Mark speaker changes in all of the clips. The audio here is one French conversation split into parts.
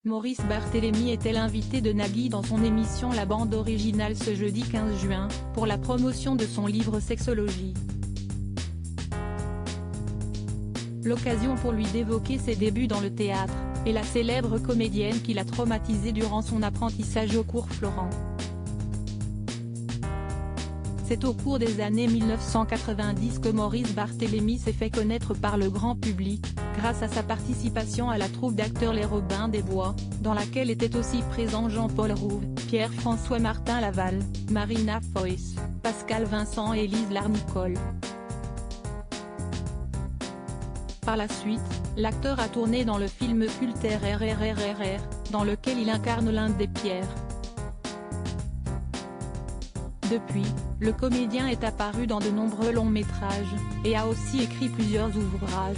Speaker 1: Maurice Barthélémy était l'invité de Nagui dans son émission La Bande Originale ce jeudi 15 juin, pour la promotion de son livre Sexologie. L'occasion pour lui d'évoquer ses débuts dans le théâtre, et la célèbre comédienne qui l'a traumatisé durant son apprentissage au cours Florent. C'est au cours des années 1990 que Maurice Barthélémy s'est fait connaître par le grand public, grâce à sa participation à la troupe d'acteurs Les Robins des Bois, dans laquelle étaient aussi présents Jean-Paul Rouve, Pierre-François Martin Laval, Marina Foïs, Pascal Vincent et Élise Larnicole. Par la suite, l'acteur a tourné dans le film culte RRRRRR, dans lequel il incarne l'un des Pierre. Depuis, le comédien est apparu dans de nombreux longs métrages, et a aussi écrit plusieurs ouvrages.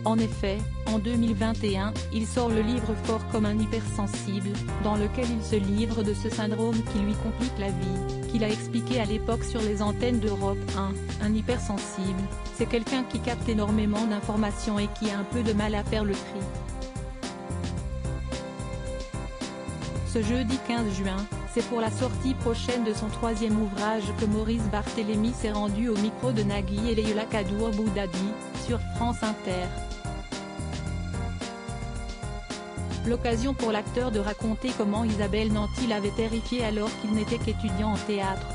Speaker 1: En effet, en 2021, il sort le livre Fort comme un hypersensible, dans lequel il se livre de ce syndrome qui lui complique la vie, qu'il a expliqué à l'époque sur les antennes d'Europe 1, un hypersensible, c'est quelqu'un qui capte énormément d'informations et qui a un peu de mal à faire le tri. Ce jeudi 15 juin, c'est pour la sortie prochaine de son troisième ouvrage que Maurice Barthélémy s'est rendu au micro de Nagui et Leïla Kadour Boudadi, sur France Inter. L'occasion pour l'acteur de raconter comment Isabelle Nanty l'avait terrifié alors qu'il n'était qu'étudiant en théâtre.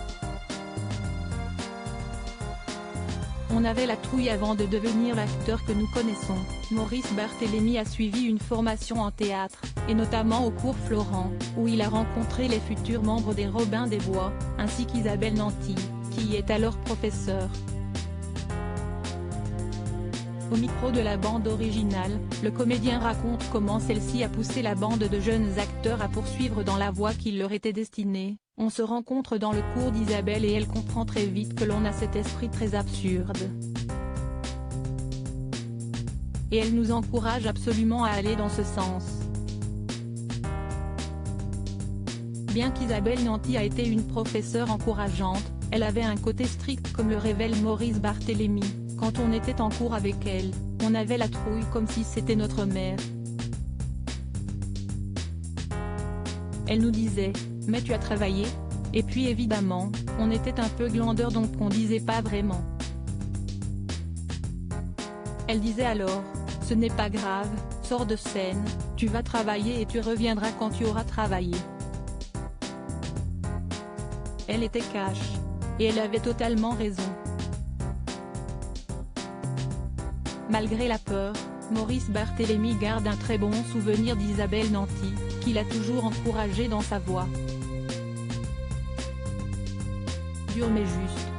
Speaker 1: On avait la trouille avant de devenir l'acteur que nous connaissons. Maurice Barthélémy a suivi une formation en théâtre, et notamment au cours Florent, où il a rencontré les futurs membres des Robins des Bois, ainsi qu'Isabelle Nanty, qui y est alors professeure. Au micro de la bande originale, le comédien raconte comment celle-ci a poussé la bande de jeunes acteurs à poursuivre dans la voie qui leur était destinée. On se rencontre dans le cours d'Isabelle et elle comprend très vite que l'on a cet esprit très absurde. Et elle nous encourage absolument à aller dans ce sens. Bien qu'Isabelle Nanty a été une professeure encourageante, elle avait un côté strict comme le révèle Maurice Barthélémy. Quand on était en cours avec elle, on avait la trouille comme si c'était notre mère. Elle nous disait « Mais tu as travaillé ?» Et puis évidemment, on était un peu glandeur donc on disait pas vraiment. Elle disait alors « Ce n'est pas grave, sors de scène, tu vas travailler et tu reviendras quand tu auras travaillé. » Elle était cash. Et elle avait totalement raison. Malgré la peur, Maurice Barthélémy garde un très bon souvenir d'Isabelle Nanty, qui l'a toujours encouragée dans sa voie. Dur mais juste.